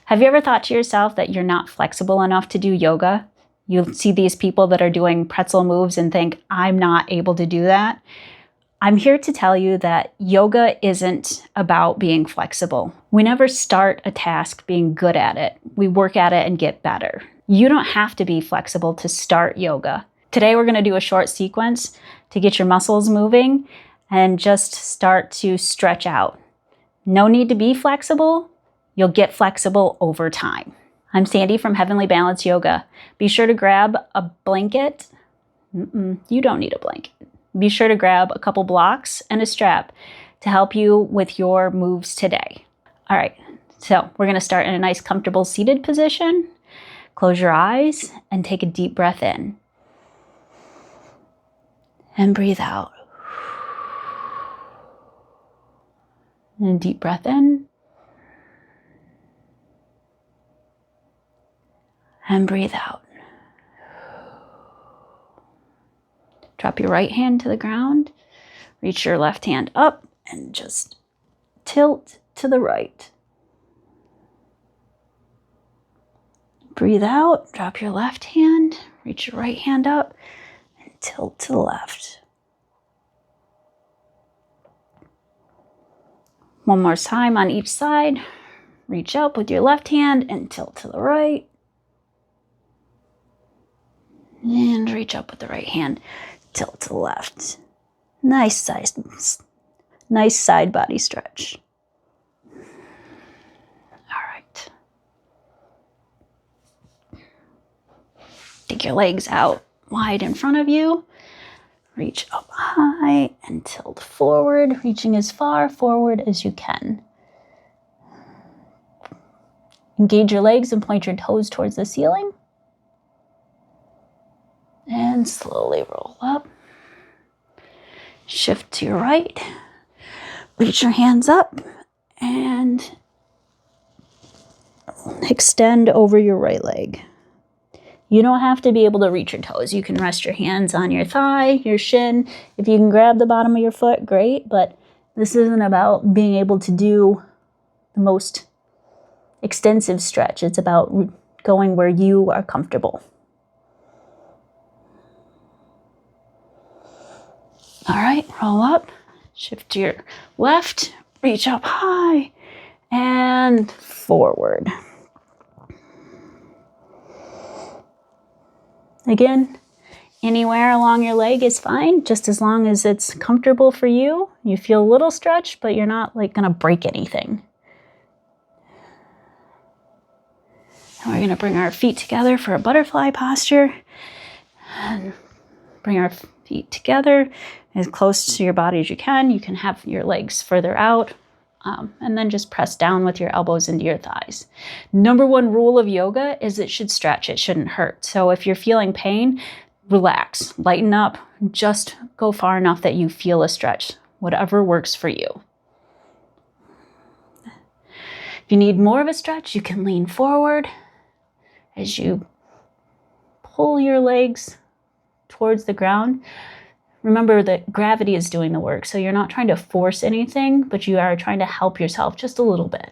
Have you ever thought to yourself that you're not flexible enough to do yoga? You see these people that are doing pretzel moves and think, I'm not able to do that. I'm here to tell you that yoga isn't about being flexible. We never start a task being good at it. We work at it and get better. You don't have to be flexible to start yoga. Today we're going to do a short sequence to get your muscles moving and just start to stretch out. No need to be flexible. You'll get flexible over time. I'm Sandy from Heavenly Balance Yoga. Be sure to grab a blanket. You don't need a blanket. Be sure to grab a couple blocks and a strap to help you with your moves today. All right, so we're going to start in a nice comfortable seated position. Close your eyes and take a deep breath in. And breathe out. And a deep breath in. And breathe out. Drop your right hand to the ground. Reach your left hand up and just tilt to the right. Breathe out. Drop your left hand. Reach your right hand up and tilt to the left. One more time on each side. Reach up with your left hand and tilt to the right. And reach up with the right hand. Tilt to the left. Nice side body stretch. All right. Take your legs out wide in front of you. Reach up high and tilt forward, reaching as far forward as you can. Engage your legs and point your toes towards the ceiling. And slowly roll up. Shift to your right. Reach your hands up and extend over your right leg. You don't have to be able to reach your toes. You can rest your hands on your thigh, your shin. If you can grab the bottom of your foot, great. But this isn't about being able to do the most extensive stretch. It's about going where you are comfortable. All right, roll up, shift to your left, reach up high, and forward. Again, anywhere along your leg is fine, just as long as it's comfortable for you. You feel a little stretch, but you're not gonna break anything. And we're gonna bring our feet together for a butterfly posture. And bring our feet together as close to your body as you can. You can have your legs further out, and then just press down with your elbows into your thighs. Number one rule of yoga is it should stretch, it shouldn't hurt. So if you're feeling pain, relax, lighten up, just go far enough that you feel a stretch, whatever works for you. If you need more of a stretch, you can lean forward as you pull your legs towards the ground. Remember that gravity is doing the work, so you're not trying to force anything, but you are trying to help yourself just a little bit.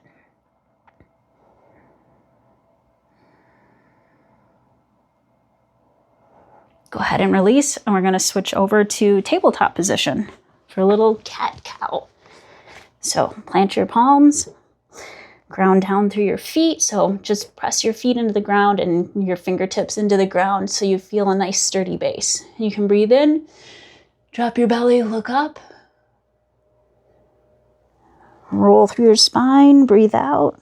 Go ahead and release, and we're going to switch over to tabletop position for a little cat-cow. So plant your palms, ground down through your feet, so just press your feet into the ground and your fingertips into the ground so you feel a nice sturdy base. You can breathe in. Drop your belly, look up. Roll through your spine, breathe out.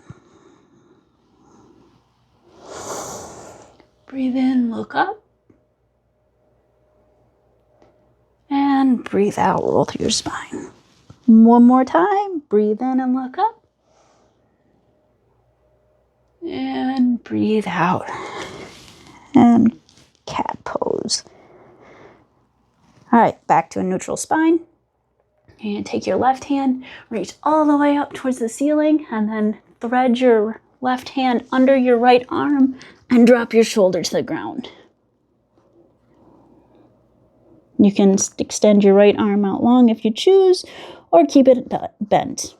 Breathe in, look up. And breathe out, roll through your spine. One more time, breathe in and look up. And breathe out. And cat pose. All right, back to a neutral spine. And take your left hand, reach all the way up towards the ceiling, and then thread your left hand under your right arm and drop your shoulder to the ground. You can extend your right arm out long if you choose, or keep it bent.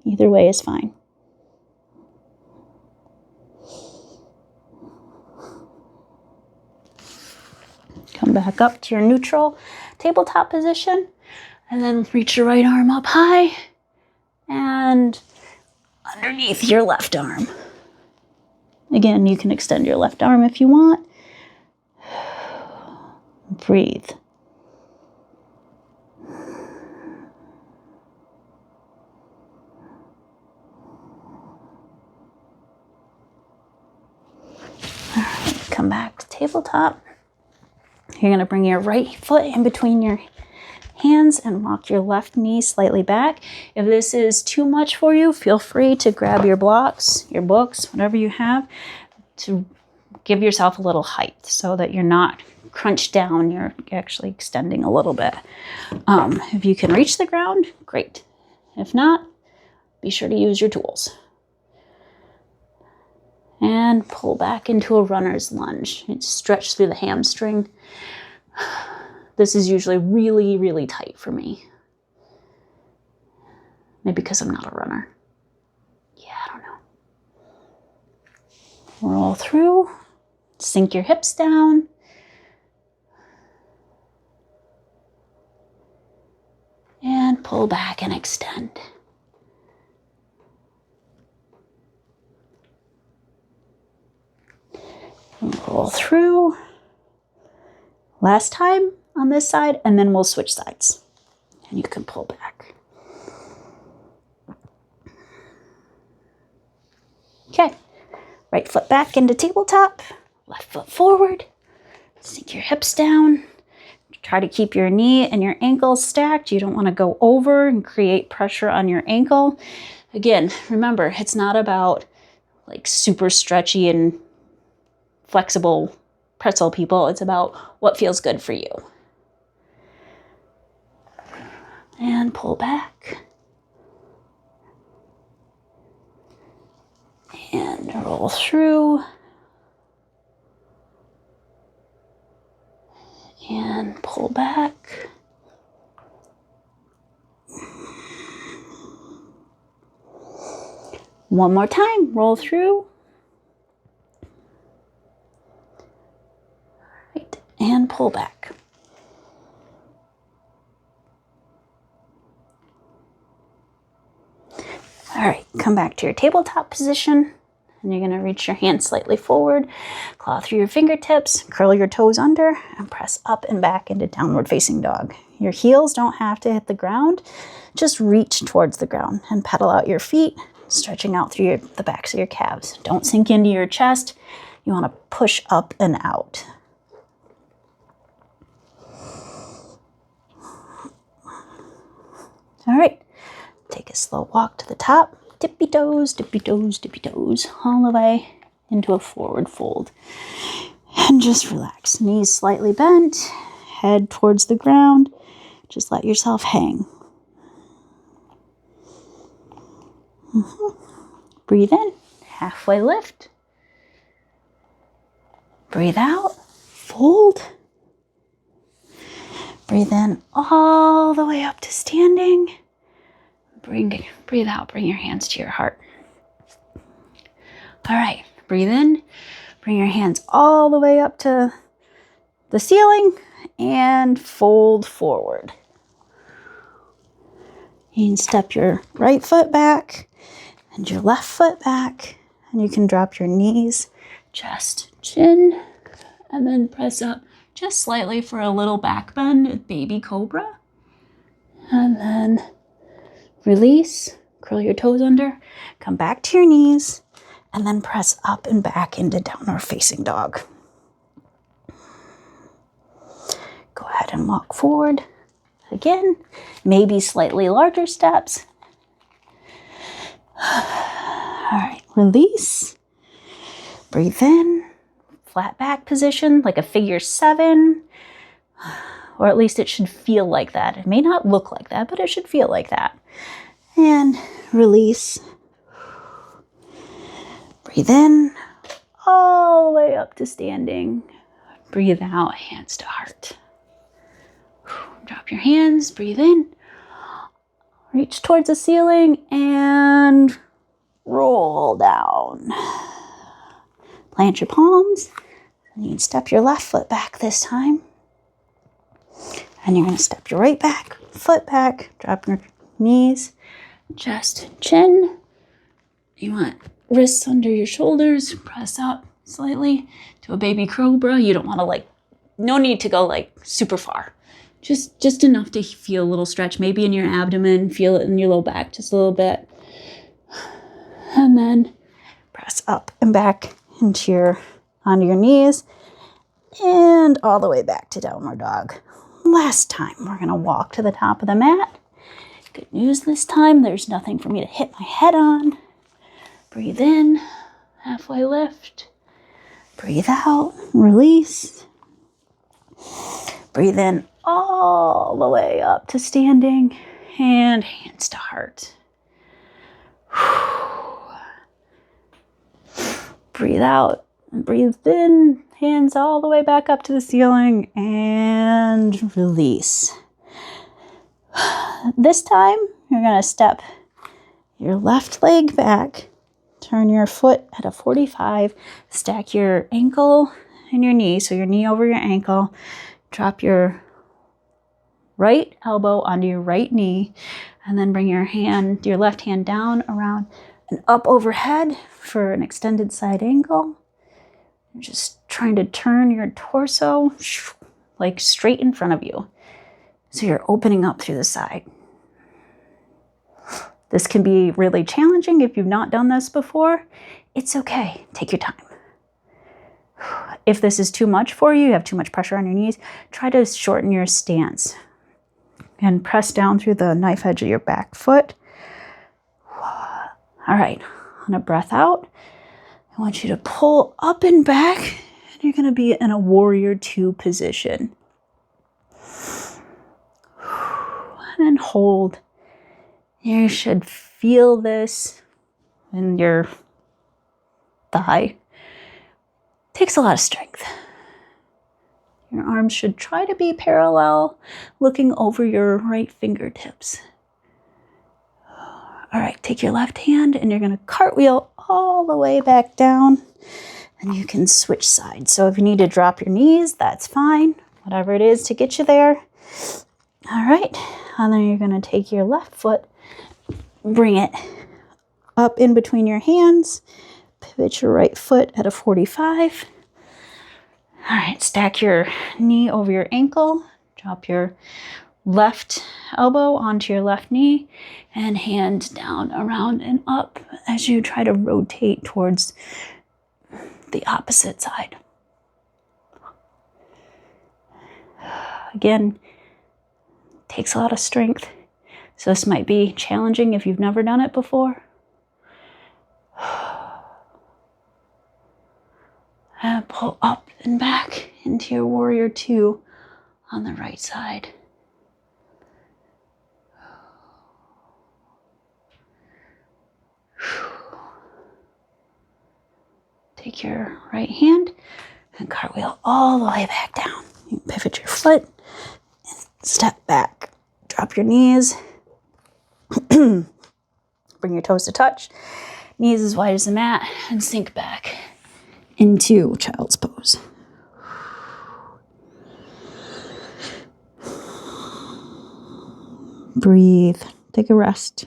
Either way is fine. Come back up to your neutral tabletop position, and then reach your right arm up high and underneath your left arm. Again, you can extend your left arm if you want. Breathe. All right, come back to tabletop. You're going to bring your right foot in between your hands and walk your left knee slightly back. If this is too much for you, feel free to grab your blocks, your books, whatever you have, to give yourself a little height so that you're not crunched down, you're actually extending a little bit. If you can reach the ground, great. If not, be sure to use your tools. And pull back into a runner's lunge. Stretch through the hamstring. This is usually really, really tight for me. Maybe because I'm not a runner. Yeah, I don't know. Roll through. Sink your hips down. And pull back and extend. Roll through. Last time on this side, and then we'll switch sides. And you can pull back. Okay. Right foot back into tabletop. Left foot forward. Sink your hips down. Try to keep your knee and your ankle stacked. You don't want to go over and create pressure on your ankle. Again, remember, it's not about like super stretchy and flexible pretzel people. It's about what feels good for you. And pull back. And roll through. And pull back. One more time, roll through. Right, and pull back. All right, come back to your tabletop position. And you're going to reach your hands slightly forward, claw through your fingertips, curl your toes under, and press up and back into downward facing dog. Your heels don't have to hit the ground. Just reach towards the ground and pedal out your feet, stretching out through the backs of your calves. Don't sink into your chest. You want to push up and out. All right, take a slow walk to the top. Tippy toes, tippy toes, tippy toes, all the way into a forward fold. And just relax. Knees slightly bent, head towards the ground. Just let yourself hang. Breathe in, halfway lift. Breathe out, fold. Breathe in all the way up to standing. Breathe out, bring your hands to your heart. All right, breathe in, bring your hands all the way up to the ceiling and fold forward. You can step your right foot back and your left foot back, and you can drop your knees, chest, chin, and then press up just slightly for a little back bend with baby cobra. And then release, curl your toes under, come back to your knees, and then press up and back into downward facing dog. Go ahead and walk forward. Again, maybe slightly larger steps. All right, release. Breathe in, flat back position, like a figure 7. Or at least it should feel like that. It may not look like that, but it should feel like that. And release. Breathe in, all the way up to standing. Breathe out, hands to heart. Drop your hands, breathe in. Reach towards the ceiling and roll down. Plant your palms. And you can step your left foot back this time. And you're going to step your right back, foot back, drop your knees, chest, chin. You want wrists under your shoulders, press up slightly to a baby cobra. You don't want to like, no need to go like super far. Just enough to feel a little stretch, maybe in your abdomen, feel it in your low back just a little bit. And then press up and back onto your knees and all the way back to downward dog. Last time, we're going to walk to the top of the mat. Good news this time, there's nothing for me to hit my head on. Breathe in, halfway lift. Breathe out, release. Breathe in all the way up to standing and hands to heart. Breathe out and breathe in, hands all the way back up to the ceiling and release. This time, you're going to step your left leg back, turn your foot at a 45, stack your ankle and your knee, so your knee over your ankle, drop your right elbow onto your right knee, and then bring your left hand down, around, and up overhead for an extended side angle. You're just trying to turn your torso like straight in front of you. So you're opening up through the side. This can be really challenging if you've not done this before. It's okay. Take your time. If this is too much for you, you have too much pressure on your knees, try to shorten your stance and press down through the knife edge of your back foot. All right, on a breath out, I want you to pull up and back, and you're going to be in a warrior 2 position. And then hold. You should feel this in your thigh. Takes a lot of strength. Your arms should try to be parallel, looking over your right fingertips. All right, take your left hand and you're going to cartwheel all the way back down, and you can switch sides. So if you need to drop your knees, that's fine. Whatever it is to get you there. All right, and then you're going to take your left foot, bring it up in between your hands, pivot your right foot at a 45. All right, stack your knee over your ankle, drop your left elbow onto your left knee, and hand down, around, and up as you try to rotate towards the opposite side. Again, takes a lot of strength, so this might be challenging if you've never done it before. And pull up and back into your warrior 2 on the right side. Take your right hand and cartwheel all the way back down. You pivot your foot and step back. Drop your knees. Bring your toes to touch. Knees as wide as the mat, and sink back into child's pose. Breathe. Take a rest.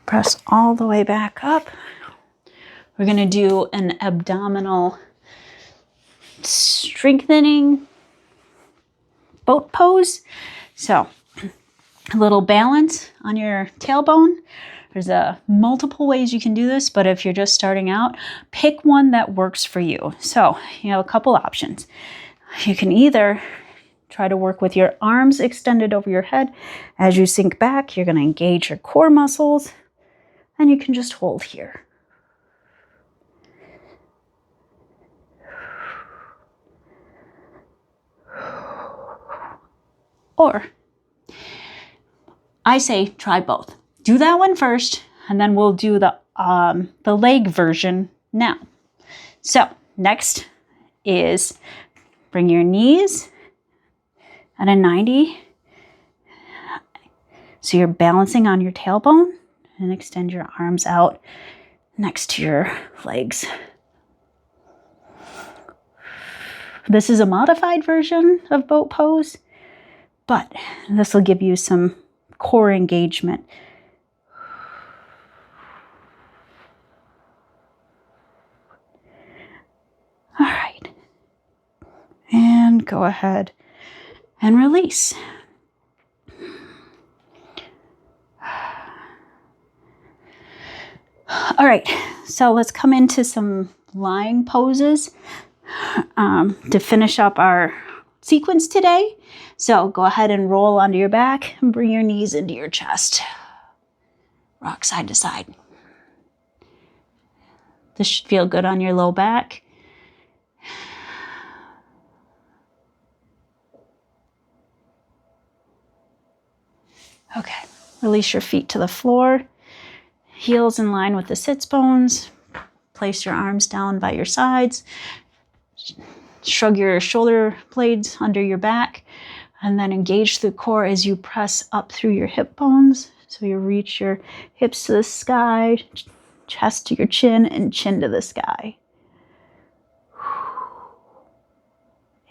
Press all the way back up. We're going to do an abdominal strengthening boat pose. So a little balance on your tailbone. There's multiple ways you can do this, but if you're just starting out, pick one that works for you. So you have a couple options. You can either try to work with your arms extended over your head. As you sink back, you're going to engage your core muscles, and you can just hold here. Or I say try both. Do that one first, and then we'll do the leg version now. So next is bring your knees at a 90. So you're balancing on your tailbone and extend your arms out next to your legs. This is a modified version of boat pose, but this will give you some core engagement. All right. And go ahead and release. All right, so let's come into some lying poses to finish up our sequence today. So go ahead and roll onto your back and bring your knees into your chest. Rock side to side. This should feel good on your low back. Okay, release your feet to the floor. Heels in line with the sits bones. Place your arms down by your sides. Shrug your shoulder blades under your back. And then engage the core as you press up through your hip bones. So you reach your hips to the sky, chest to your chin, and chin to the sky.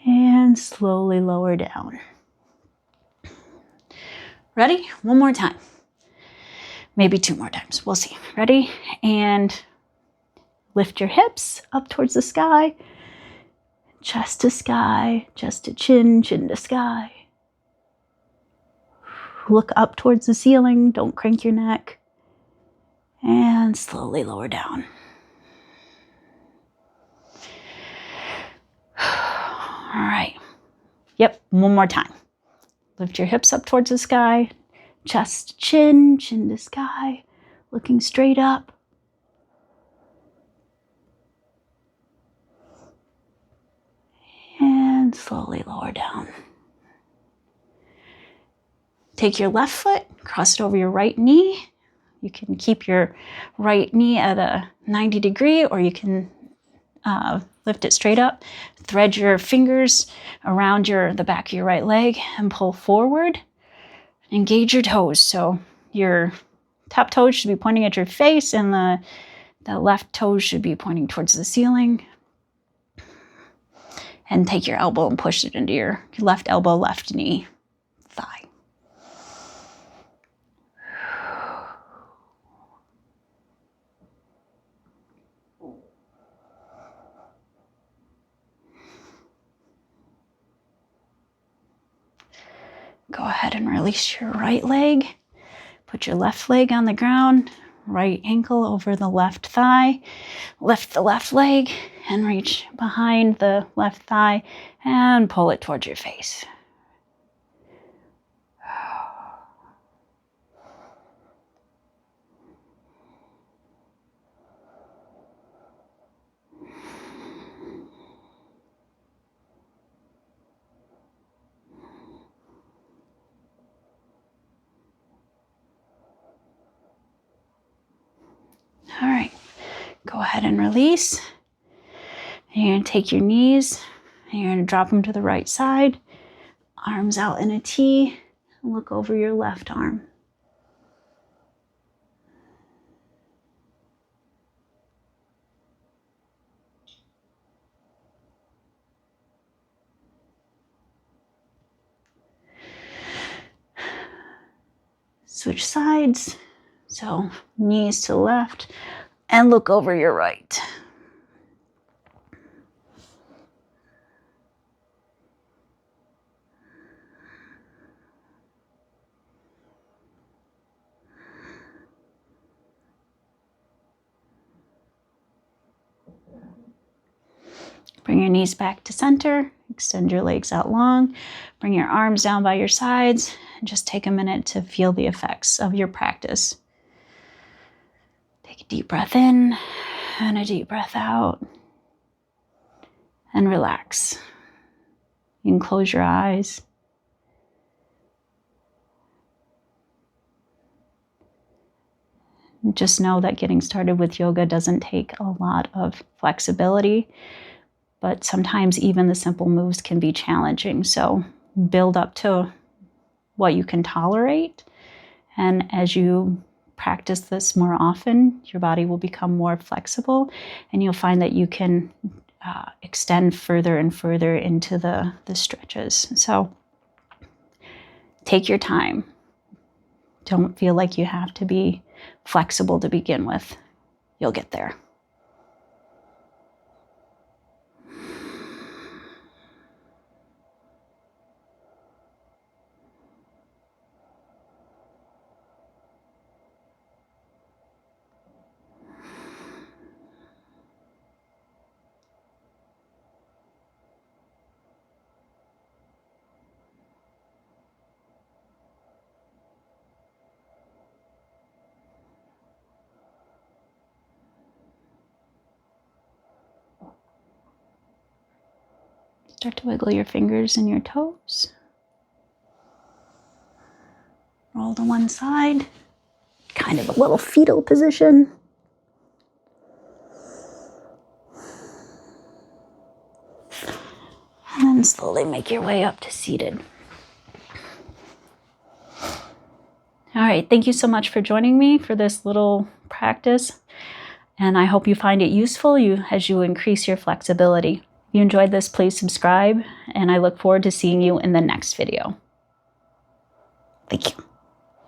And slowly lower down. Ready? One more time. Maybe 2 more times. We'll see. Ready? And lift your hips up towards the sky. Chest to sky, chest to chin, chin to sky. Look up towards the ceiling. Don't crank your neck. And slowly lower down. All right. Yep, one more time. Lift your hips up towards the sky. Chest to chin, chin to sky. Looking straight up. And slowly lower down. Take your left foot, cross it over your right knee. You can keep your right knee at a 90 degree, or you can lift it straight up. Thread your fingers around the back of your right leg and pull forward. Engage your toes. So your top toes should be pointing at your face, and the left toes should be pointing towards the ceiling. And take your elbow and push it into your left elbow, left knee, thigh. Go ahead and release your right leg. Put your left leg on the ground, right ankle over the left thigh. Lift the left leg and reach behind the left thigh and pull it towards your face. All right, go ahead and release. And you're going to take your knees and you're going to drop them to the right side. Arms out in a T. Look over your left arm. Switch sides. So knees to the left and look over your right. Bring your knees back to center. Extend your legs out long. Bring your arms down by your sides. And just take a minute to feel the effects of your practice. Take a deep breath in and a deep breath out. And relax. You can close your eyes. Just know that getting started with yoga doesn't take a lot of flexibility, but sometimes even the simple moves can be challenging. So build up to what you can tolerate. And as you practice this more often, your body will become more flexible, and you'll find that you can extend further and further into the stretches. So take your time. Don't feel like you have to be flexible to begin with. You'll get there. Start to wiggle your fingers and your toes. Roll to one side, kind of a little fetal position. And then slowly make your way up to seated. All right, thank you so much for joining me for this little practice. And I hope you find it useful as you increase your flexibility. If you enjoyed this, please subscribe, and I look forward to seeing you in the next video. Thank you.